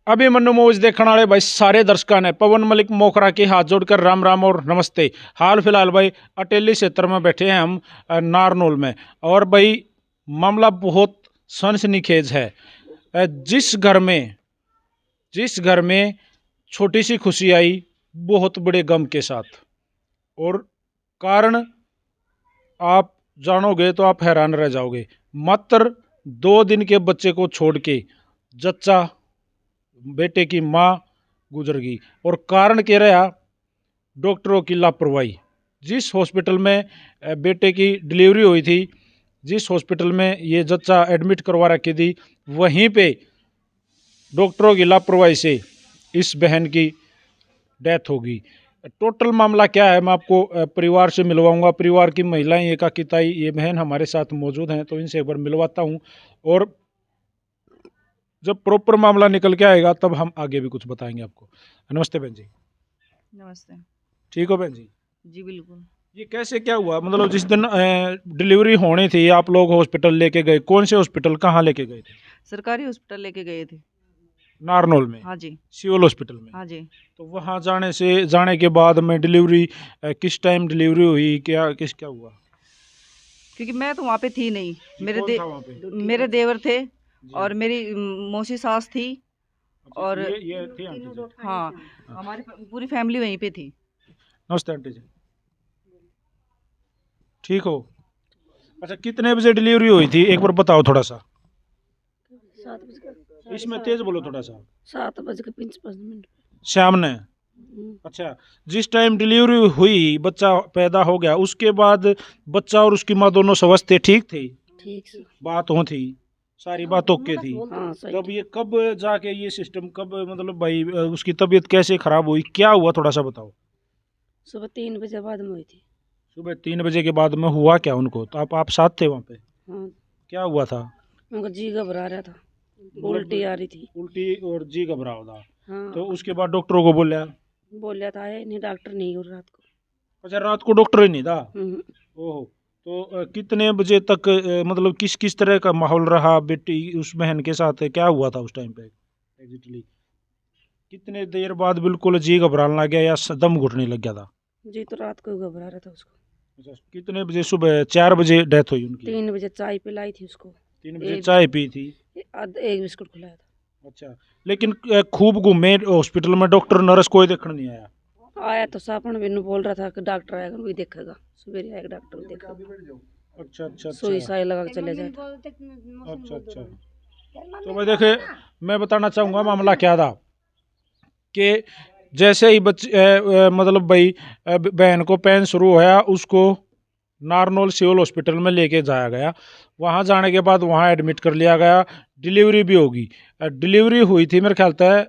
Abhimanyu movies देखने वाले भाई सारे दर्शकों ने पवन मलिक मोखरा के हाथ जोड़कर राम राम और नमस्ते। हाल फिलहाल भाई अटेली क्षेत्र में बैठे हैं हम नारनौल में, और भाई मामला बहुत सनसनीखेज है। जिस घर में छोटी सी खुशी आई बहुत बड़े गम के साथ, और कारण आप जानोगे तो आप हैरान रह जाओगे। मात्र 2 दिन के बच्चे को छोड़ के जच्चा बेटे की माँ गुजर गई, और कारण कह रहा डॉक्टरों की लापरवाही। जिस हॉस्पिटल में बेटे की डिलीवरी हुई थी, जिस हॉस्पिटल में ये जच्चा एडमिट करवा रखी थी, वहीं पे डॉक्टरों की लापरवाही से इस बहन की डेथ होगी। टोटल मामला क्या है मैं आपको परिवार से मिलवाऊंगा। परिवार की महिलाएं एकाकिताई ये बहन हमारे साथ मौजूद हैं, तो इनसे एक बार मिलवाता हूँ, और जब प्रॉपर मामला निकल के आएगा तब हम आगे भी कुछ बताएंगे आपको। नमस्ते बहन जी। नमस्ते। ठीक हो बहन जी? जी बिल्कुल। ये कैसे क्या हुआ, मतलब जिस दिन डिलीवरी होनी थी आप लोग हॉस्पिटल लेके गए, कौन से हॉस्पिटल, कहाँ लेके गए थे? सरकारी हॉस्पिटल लेके गए थे। नारनौल में? हाँ जी। सिविल हॉस्पिटल में? हाँ जी। तो वहाँ जाने के बाद में डिलीवरी किस टाइम डिलीवरी हुई, क्या हुआ? क्योंकि मैं तो वहाँ पे थी नहीं, कौन था वहाँ पे? मेरे देवर थे जी। और मेरी मौसी सास थी, अच्छा, और ये थी आंटी जी? हाँ, हमारी पूरी फैमिली वहीं पे थी। नमस्ते आंटी जी। ठीक हो? अच्छा, कितने बजे डिलीवरी हुई थी एक बार बताओ थोड़ा सा। 7 इसमें तेज बोलो थोड़ा सा। 7:55 शाम ने? अच्छा, जिस टाइम डिलीवरी हुई बच्चा पैदा हो गया, उसके बाद बच्चा और उसकी माँ दोनों स्वस्थ थे, ठीक थे? ठीक से। बात हो थी, सारी बात ओके थी। हाँ सही। तब ये कब जाके ये सिस्टम कब, मतलब भाई उसकी तबीयत कैसे खराब हुई, क्या हुआ थोड़ा सा बताओ। सुबह 3 बजे बाद में हुई थी। सुबह 3 बजे के बाद में हुआ क्या उनको? तो आप साथ थे वहाँ पे? हाँ, क्या हुआ था? उनका जी घबरा रहा था, उल्टी आ रही थी। उल्टी और जी घबरा था? हाँ, तो उसके बाद डॉक्टरों को बोला? बोलिया था आए नहीं, डॉक्टर नहीं हो रात को। अच्छा, रात को डॉक्टर ही नहीं था? हम्म, ओहो। तो कितने बजे तक मतलब किस तरह का माहौल रहा बेटी उस बहन के साथ, क्या हुआ था उस टाइम पे एग्जैक्टली? कितने देर बाद बिल्कुल जी घबराने लग गया या दम घुटने लग गया था? जी तो रात को ही घबरा रहा था उसको। अच्छा, कितने बजे? सुबह 4 बजे डेथ हुई उनकी? 3 बजे चाय पिलाई थी उसको। 3 बजे चाय पी थी? एक बिस्कुट खिलाया था। अच्छा, लेकिन खूब घूमे हॉस्पिटल में, डॉक्टर नर्स कोई देखने नहीं आया? आया तो सापन बिन्नू बोल रहा था कि डॉक्टर आएगा वही देखेगा, सवेरे आएगा डॉक्टर देखेगा। अच्छा अच्छा सुई अच्छा साई लगा के चले जाता। अच्छा अच्छा। तो भाई देखे, मैं बताना चाहूँगा मामला क्या था कि जैसे ही मतलब भाई बहन को पेन शुरू होया, उसको नारनौल सिविल हॉस्पिटल में लेके जाया गया। वहाँ जाने के बाद वहाँ एडमिट कर लिया गया, डिलीवरी भी होगी। डिलीवरी हुई थी मेरे ख्याल से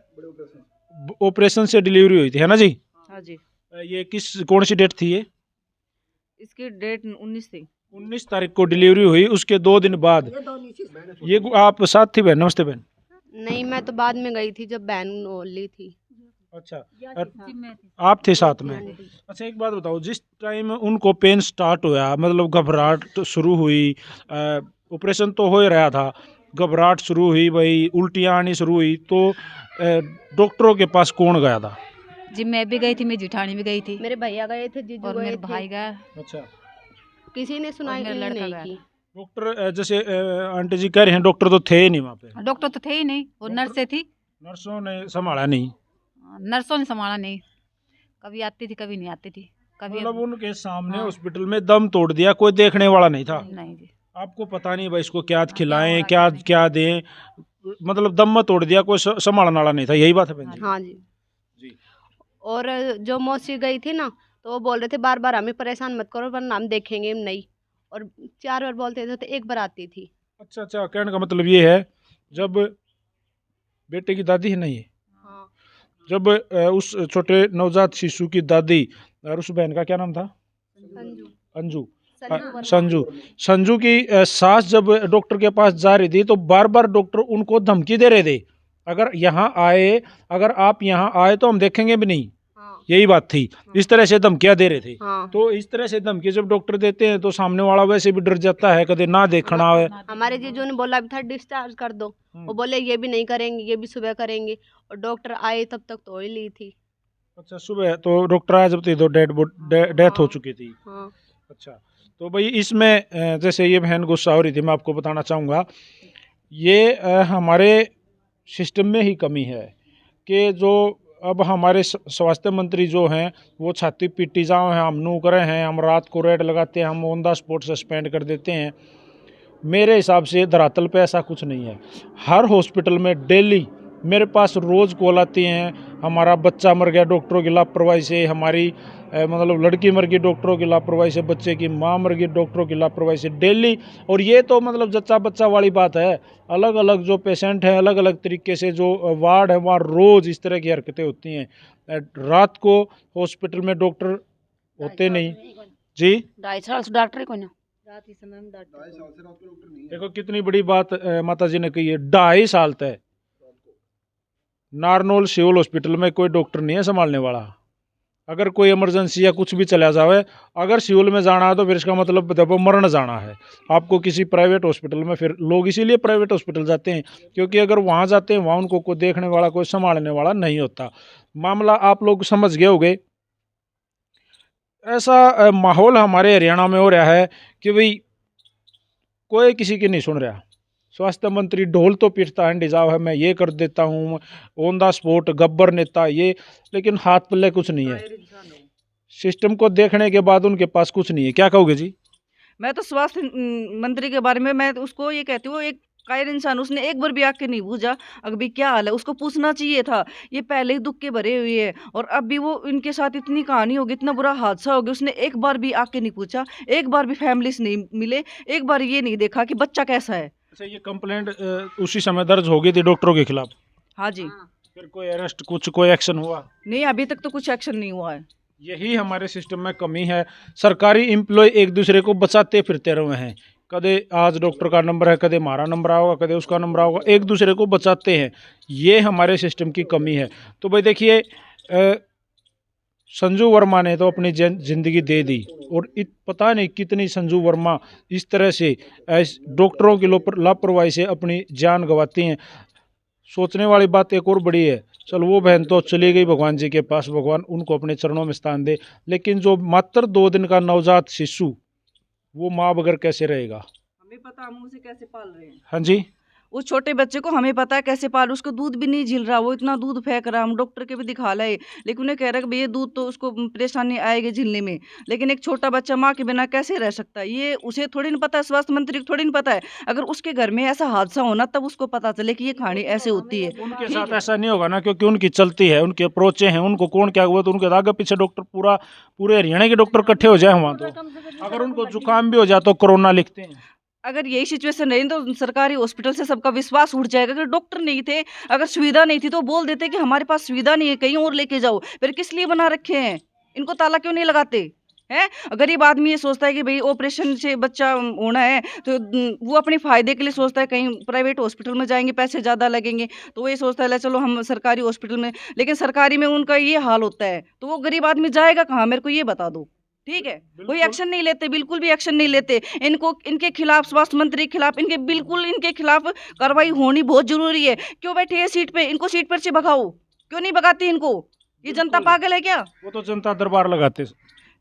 ऑपरेशन से डिलीवरी हुई थी, है ना जी? हाँ जी। ये कौन सी डेट थी ये? इसकी डेट 19 थी। 19 तारीख को डिलीवरी हुई। उसके 2 दिन बाद ये आप साथ थी बहन? नमस्ते बहन। नहीं, मैं तो बाद में गई थी जब बहन ली थी। अच्छा, आप थे साथ में? अच्छा, एक बात बताओ, जिस टाइम उनको पेन स्टार्ट हुआ, मतलब घबराहट शुरू हुई, ऑपरेशन तो हो ही रहा था, घबराहट शुरू हुई भाई, उल्टियाँ आनी शुरू हुई, तो डॉक्टरों के पास कौन गया था? जी मैं भी गई थी, मेरी जेठानी भी गई थी, मेरे भैया गए थे, जीजू और गए मेरे थे। भाई गया, अच्छा, किसी ने सुनाई मेरा नहीं लड़का गया की। डॉक्टर जैसे आंटी जी कह रहे हैं डॉक्टर तो थे ही नहीं वहाँ पे? डॉक्टर तो थे ही नहीं, और नर्सें थी। नर्सों ने संभाला नहीं? नर्सों ने संभाला नहीं, कभी आती थी कभी नहीं आती थी, कभी मतलब उनके सामने हाँ। हॉस्पिटल में दम तोड़ दिया, कोई देखने वाला नहीं था? नहीं जी। आपको पता नहीं भाई इसको क्या क्या खिलाएं, होगा, क्या क्या नहीं। क्या दें, मतलब दम में तोड़ दिया, कोई संभालने वाला नहीं था, यही बात है बहन जी? हाँ जी। जी। और जो मौसी गई थी ना, तो वो बोल रहे थे बार बार हमें परेशान मत करो वरना हम देखेंगे हम नहीं, और 4 बार बोलते थे तो 1 बार आती थी। अच्छा अच्छा, कहने का मतलब ये है, जब बेटे की दादी है ना ये, हाँ। जब उस छोटे नवजात शिशु की दादी, और उस बहन का क्या नाम था? संजू। अंजू, संजू वर्मा। संजू की सास जब डॉक्टर के पास जा रही थी, तो बार बार डॉक्टर उनको धमकी दे रहे थे, अगर आप यहाँ आए तो हम देखेंगे भी नहीं। हाँ। यही बात थी, इस तरह से धमकियां दे रहे थे। हाँ। तो इस तरह से धमकी जब डॉक्टर देते हैं तो सामने वाला वैसे भी डर जाता है, कदे ना देखना है। हमारे जीजू ने बोला भी था डिस्चार्ज कर दो, वो बोले ये भी नहीं करेंगे, ये भी सुबह करेंगे, और डॉक्टर आए तब तक तो ही ली थी। अच्छा, सुबह तो डॉक्टर आया जब थी तो डेथ हो चुकी थी। हाँ। अच्छा, तो भाई इसमें जैसे ये बहन गुस्सा हो रही थी, मैं आपको बताना चाहूँगा ये हमारे सिस्टम में ही कमी है कि जो अब हमारे स्वास्थ्य मंत्री जो हैं वो छाती पीटी जाओ हैं, हम नू करे हैं, हम रात को रेड लगाते हैं, हम ऑन द स्पॉट सस्पेंड कर देते हैं। मेरे हिसाब से धरातल पे ऐसा कुछ नहीं है। हर हॉस्पिटल में डेली मेरे पास रोज़ कॉल आती हैं, हमारा बच्चा मर गया डॉक्टरों की लापरवाही से, हमारी मतलब लड़की मर गई डॉक्टरों की लापरवाही से, बच्चे की माँ मर गई डॉक्टरों की लापरवाही से, डेली। और ये तो मतलब जच्चा बच्चा वाली बात है, अलग अलग जो पेशेंट हैं अलग अलग तरीके से जो वार्ड है वहाँ रोज़ इस तरह की हरकतें होती हैं। रात को हॉस्पिटल में डॉक्टर होते नहीं जी। 2.5 साल से डॉक्टर ही कोई ना। रात ही समय में देखो कितनी बड़ी बात माता जी ने कही है, 2.5 साल तक नारनौल सिविल हॉस्पिटल में कोई डॉक्टर नहीं है संभालने वाला। अगर कोई इमरजेंसी या कुछ भी चला जावे, अगर सिविल में जाना है तो फिर इसका मतलब जब मरण जाना है आपको किसी प्राइवेट हॉस्पिटल में। फिर लोग इसीलिए प्राइवेट हॉस्पिटल जाते हैं क्योंकि अगर वहाँ जाते हैं वहाँ उनको कोई देखने वाला कोई संभालने वाला नहीं होता। मामला आप लोग समझ गए होंगे। ऐसा माहौल हमारे हरियाणा में हो रहा है कि भाई कोई किसी की नहीं सुन रहा। स्वास्थ्य मंत्री ढोल तो पीटता है, डिजाव है, मैं ये कर देता हूँ, ऑन द स्पॉट गब्बर नेता ये, लेकिन हाथ पल्ले कुछ नहीं है। सिस्टम को देखने के बाद उनके पास कुछ नहीं है। क्या कहोगे जी? मैं तो स्वास्थ्य मंत्री के बारे में मैं तो उसको ये कहती हूँ, एक कायर इंसान, उसने एक बार भी आके नहीं पूछा अगर भी क्या हाल है, उसको पूछना चाहिए था। ये पहले ही दुख के भरे हुए है और अब भी वो इनके साथ इतनी कहानी होगी, इतना बुरा हादसा हो गया, उसने एक बार भी आके नहीं पूछा, एक बार भी फैमिली से नहीं मिले, एक बार ये नहीं देखा कि बच्चा कैसा है। अच्छा, ये कंप्लेंट उसी समय दर्ज हो गई थी डॉक्टरों के खिलाफ? हाँ जी। फिर कोई अरेस्ट कुछ कोई एक्शन हुआ? नहीं, अभी तक तो कुछ एक्शन नहीं हुआ है। यही हमारे सिस्टम में कमी है। सरकारी एम्प्लॉय एक दूसरे को बचाते फिरते रहे हैं, कदे आज डॉक्टर का नंबर है, कदे हमारा नंबर होगा, कदे उसका नंबर होगा, एक दूसरे को बचाते हैं। ये हमारे सिस्टम की कमी है। तो भाई देखिए, संजू वर्मा ने तो अपनी ज़िंदगी दे दी और पता नहीं कितनी संजू वर्मा इस तरह से डॉक्टरों की लापरवाही से अपनी जान गंवाती हैं। सोचने वाली बात एक और बड़ी है, चल वो बहन तो चली गई भगवान जी के पास, भगवान उनको अपने चरणों में स्थान दे, लेकिन जो मात्र 2 दिन का नवजात शिशु, वो माँ बगैर कैसे रहेगा? हमें पता हम उसे कैसे पाल रहे हैं। हाँ जी, उस छोटे बच्चे को हमें पता है कैसे पाल, उसको दूध भी नहीं झिल रहा, वो इतना दूध फेंक रहा, हम डॉक्टर के भी दिखा लाए, लेकिन उन्हें कह रहा है कि भैया दूध तो उसको परेशानी आएगी झिलने में, लेकिन एक छोटा बच्चा माँ के बिना कैसे रह सकता है? ये उसे थोड़ी नहीं पता है, स्वास्थ्य मंत्री को थोड़ी नहीं पता है। अगर उसके घर में ऐसा हादसा होना तब उसको पता चले कि ये कहानी ऐसे होती है। उनके साथ ऐसा नहीं होगा ना, क्योंकि उनकी चलती है, उनके अप्रोचे हैं, उनको कौन क्या हुआ तो उनके आगे पीछे डॉक्टर पूरे हरियाणा के डॉक्टर इकट्ठे हो जाए वहाँ। तो अगर उनको जुकाम भी हो जाए तो कोरोना लिखते हैं। अगर यही सिचुएशन रही तो सरकारी हॉस्पिटल से सबका विश्वास उठ जाएगा। अगर डॉक्टर नहीं थे, अगर सुविधा नहीं थी तो बोल देते कि हमारे पास सुविधा नहीं है, कहीं और लेके जाओ। फिर किस लिए बना रखे हैं? इनको ताला क्यों नहीं लगाते हैं? गरीब आदमी ये सोचता है कि भाई ऑपरेशन से बच्चा होना है तो वो अपने फायदे के लिए सोचता है कहीं प्राइवेट हॉस्पिटल में जाएंगे पैसे ज़्यादा लगेंगे, तो वो ये सोचता है ले चलो हम सरकारी हॉस्पिटल में, लेकिन सरकारी में उनका ये हाल होता है तो वो गरीब आदमी जाएगा कहाँ? मेरे को ये बता दो। ठीक है, कोई एक्शन नहीं लेते, बिल्कुल भी एक्शन नहीं लेते। इनको इनके खिलाफ, स्वास्थ्य मंत्री के खिलाफ, इनके खिलाफ कार्रवाई होनी बहुत जरूरी है। क्यों बैठे हैं सीट पे? इनको सीट पर से भगाओ, क्यों नहीं भगाती इनको? ये जनता पागल है क्या? वो तो जनता दरबार लगाते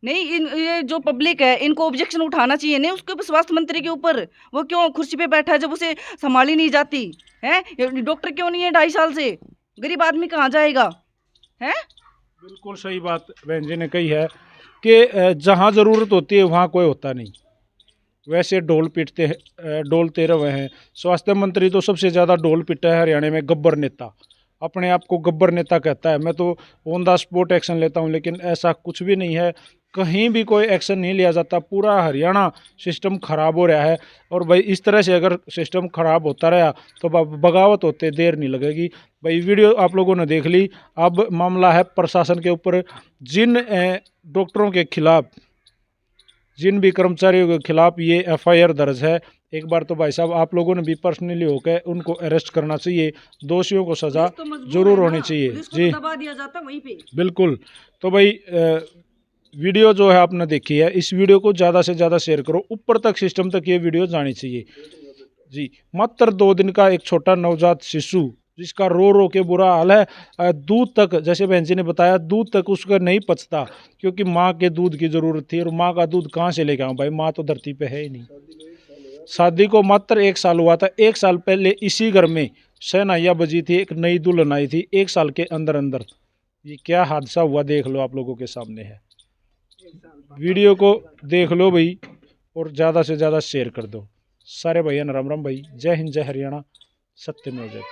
नहीं, ये जो पब्लिक है इनको ऑब्जेक्शन उठाना चाहिए नहीं उसके ऊपर, स्वास्थ्य मंत्री के ऊपर। वो क्यों कुर्सी पे बैठा है जब उसे संभाली नहीं जाती है? डॉक्टर क्यों नहीं है 2.5 साल से? गरीब आदमी कहाँ जाएगा है? बिल्कुल सही बात बहन जी ने कही है कि जहाँ ज़रूरत होती है वहाँ कोई होता नहीं। वैसे डोलते रहे हैं। स्वास्थ्य मंत्री तो सबसे ज़्यादा डोल पिटा है हरियाणा में, गब्बर नेता, अपने आप को गब्बर नेता कहता है। मैं तो ऑन द स्पॉट एक्शन लेता हूँ, लेकिन ऐसा कुछ भी नहीं है, कहीं भी कोई एक्शन नहीं लिया जाता। पूरा हरियाणा सिस्टम ख़राब हो रहा है और भाई इस तरह से अगर सिस्टम ख़राब होता रहा तो बगावत होते देर नहीं लगेगी। भाई वीडियो आप लोगों ने देख ली। अब मामला है प्रशासन के ऊपर। जिन डॉक्टरों के खिलाफ, जिन भी कर्मचारियों के खिलाफ ये FIR दर्ज है, एक बार तो भाई साहब आप लोगों ने भी पर्सनली होकर उनको अरेस्ट करना चाहिए, दोषियों को सज़ा पुलिस तो मजबूर जरूर है होनी ना, चाहिए। पुलिस को जी तो दबा दिया जाता वहीं पे। बिल्कुल। तो भाई वीडियो जो है आपने देखी है, इस वीडियो को ज़्यादा से ज़्यादा शेयर करो, ऊपर तक सिस्टम तक ये वीडियो जानी चाहिए। जी मात्र 2 दिन का एक छोटा नवजात शिशु जिसका रो रो के बुरा हाल है, दूध तक, जैसे बहन जी ने बताया, दूध तक उसका नहीं पचता क्योंकि माँ के दूध की ज़रूरत थी, और माँ का दूध कहाँ से लेके आऊँ भाई, माँ तो धरती पे है ही नहीं। शादी को मात्र 1 साल हुआ था, 1 साल पहले इसी घर में शहनाइयाँ बजी थी, एक नई दुल्हन आई थी 1 साल के अंदर अंदर। ये क्या हादसा हुआ देख लो, आप लोगों के सामने है। वीडियो को देख लो भाई और ज़्यादा से ज़्यादा शेयर कर दो। सारे भैया राम राम भाई, जय हिंद जय हरियाणा, सत्यमेव जयते।